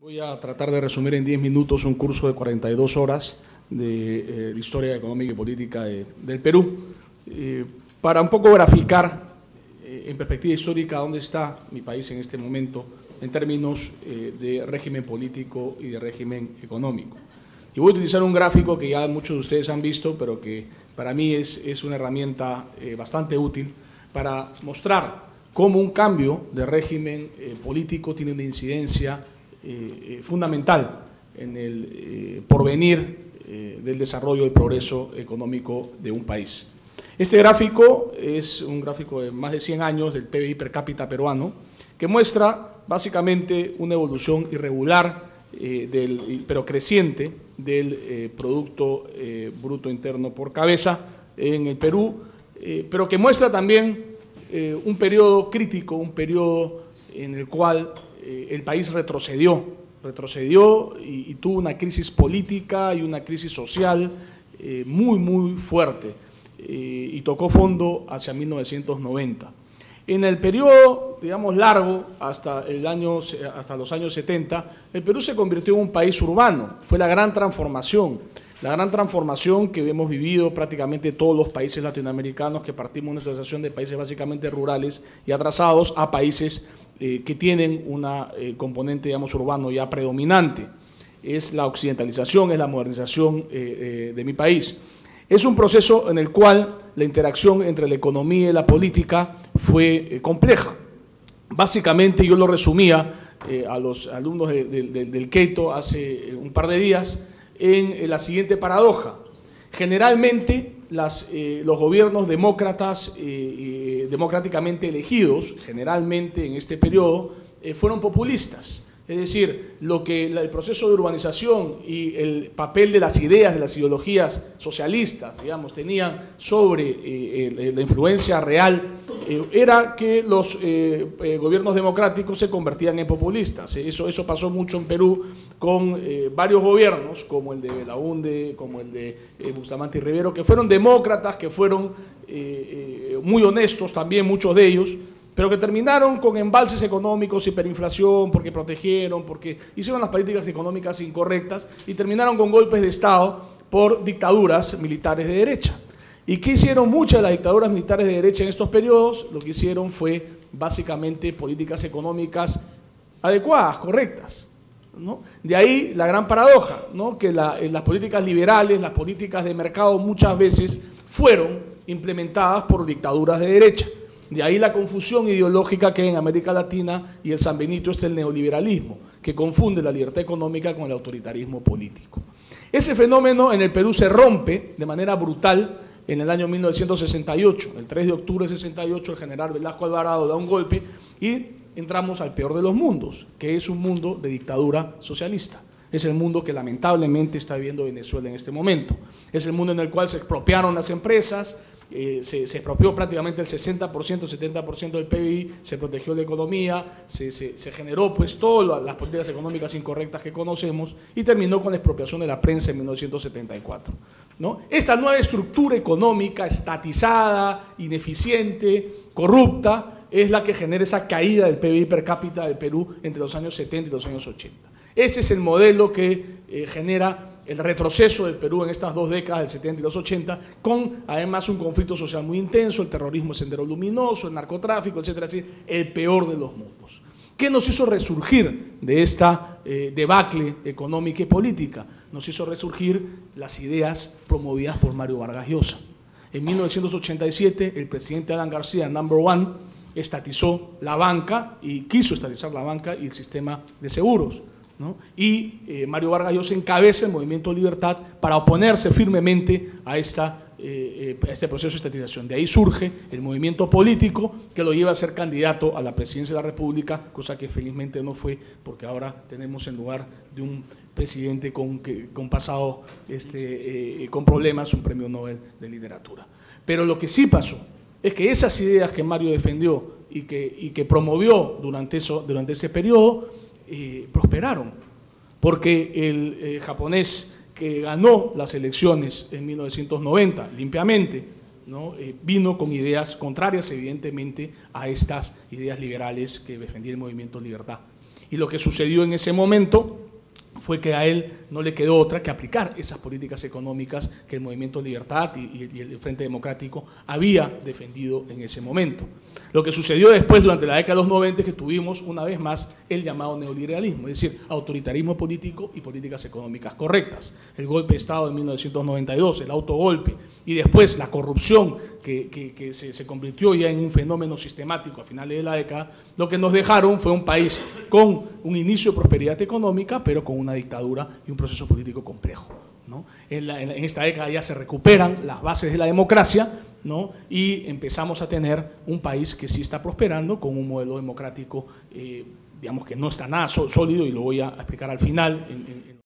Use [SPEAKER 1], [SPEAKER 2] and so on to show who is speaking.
[SPEAKER 1] Voy a tratar de resumir en 10 minutos un curso de 42 horas de historia económica y política del Perú, para un poco graficar en perspectiva histórica dónde está mi país en este momento en términos de régimen político y de régimen económico. Y voy a utilizar un gráfico que ya muchos de ustedes han visto, pero que para mí es una herramienta bastante útil para mostrar cómo un cambio de régimen político tiene una incidencia fundamental en el porvenir del desarrollo y progreso económico de un país. Este gráfico es un gráfico de más de 100 años del PBI per cápita peruano, que muestra básicamente una evolución irregular, pero creciente, del Producto Bruto Interno por cabeza en el Perú, pero que muestra también un periodo crítico, un periodo en el cual el país retrocedió y tuvo una crisis política y una crisis social muy fuerte y tocó fondo hacia 1990. En el periodo, digamos, largo, hasta los años 70, el Perú se convirtió en un país urbano. Fue la gran transformación que hemos vivido prácticamente todos los países latinoamericanos, que partimos de una situación de países básicamente rurales y atrasados a países que tienen una componente, digamos, urbano ya predominante. Es la occidentalización, es la modernización de mi país. Es un proceso en el cual la interacción entre la economía y la política fue compleja. Básicamente, yo lo resumía a los alumnos del Keito hace un par de días en la siguiente paradoja. Generalmente, los gobiernos demócratas, democráticamente elegidos, generalmente en este periodo, fueron populistas. Es decir, el proceso de urbanización y el papel de las ideas, de las ideologías socialistas, digamos, tenían sobre la influencia real, era que los gobiernos democráticos se convertían en populistas. Eso pasó mucho en Perú con varios gobiernos, como el de Belaúnde, como el de Bustamante y Rivero, que fueron demócratas, que fueron muy honestos también, muchos de ellos, pero que terminaron con embalses económicos, hiperinflación, porque protegieron, porque hicieron las políticas económicas incorrectas y terminaron con golpes de Estado por dictaduras militares de derecha. ¿Y qué hicieron muchas de las dictaduras militares de derecha en estos periodos? Lo que hicieron fue básicamente políticas económicas adecuadas, correctas, ¿no? De ahí la gran paradoja, ¿no? Que las políticas liberales, las políticas de mercado muchas veces fueron implementadas por dictaduras de derecha. De ahí la confusión ideológica que hay en América Latina y el San Benito el neoliberalismo, que confunde la libertad económica con el autoritarismo político. Ese fenómeno en el Perú se rompe de manera brutal en el año 1968. El 3 de octubre de 68 el general Velasco Alvarado da un golpe y entramos al peor de los mundos, que es un mundo de dictadura socialista. Es el mundo que lamentablemente está viviendo Venezuela en este momento. Es el mundo en el cual se expropiaron las empresas, se expropió prácticamente el 60%, 70% del PBI, se protegió la economía, se generó pues todas las políticas económicas incorrectas que conocemos y terminó con la expropiación de la prensa en 1974, ¿no? Esta nueva estructura económica estatizada, ineficiente, corrupta, es la que genera esa caída del PBI per cápita del Perú entre los años 70 y los años 80. Ese es el modelo que genera el retroceso del Perú en estas dos décadas, del 70 y los 80, con además un conflicto social muy intenso, el terrorismo Sendero Luminoso, el narcotráfico, etcétera, etcétera, el peor de los mundos. ¿Qué nos hizo resurgir de esta debacle económica y política? Nos hizo resurgir las ideas promovidas por Mario Vargas Llosa. En 1987, el presidente Alan García, number one, estatizó la banca y quiso estatizar la banca y el sistema de seguros, ¿no? Y Mario Vargas Llosa encabeza el Movimiento Libertad para oponerse firmemente a este proceso de estatización. De ahí surge el movimiento político que lo lleva a ser candidato a la presidencia de la República, cosa que felizmente no fue, porque ahora tenemos en lugar de un presidente con pasado con problemas un premio Nobel de literatura. Pero lo que sí pasó es que esas ideas que Mario defendió y que promovió durante ese periodo prosperaron, porque el japonés que ganó las elecciones en 1990 limpiamente, ¿no? Vino con ideas contrarias evidentemente a estas ideas liberales que defendía el Movimiento Libertad. Y lo que sucedió en ese momento fue que a él no le quedó otra que aplicar esas políticas económicas que el Movimiento Libertad y el Frente Democrático había defendido en ese momento. Lo que sucedió después, durante la década de los 90, es que tuvimos una vez más el llamado neoliberalismo, es decir, autoritarismo político y políticas económicas correctas. El golpe de Estado de 1992, el autogolpe, y después la corrupción que se convirtió ya en un fenómeno sistemático a finales de la década, lo que nos dejaron fue un país con un inicio de prosperidad económica, pero con una dictadura y un proceso político complejo, ¿no? En esta década ya se recuperan las bases de la democracia, ¿no? Y empezamos a tener un país que sí está prosperando con un modelo democrático, digamos que no está nada sólido, y lo voy a explicar al final.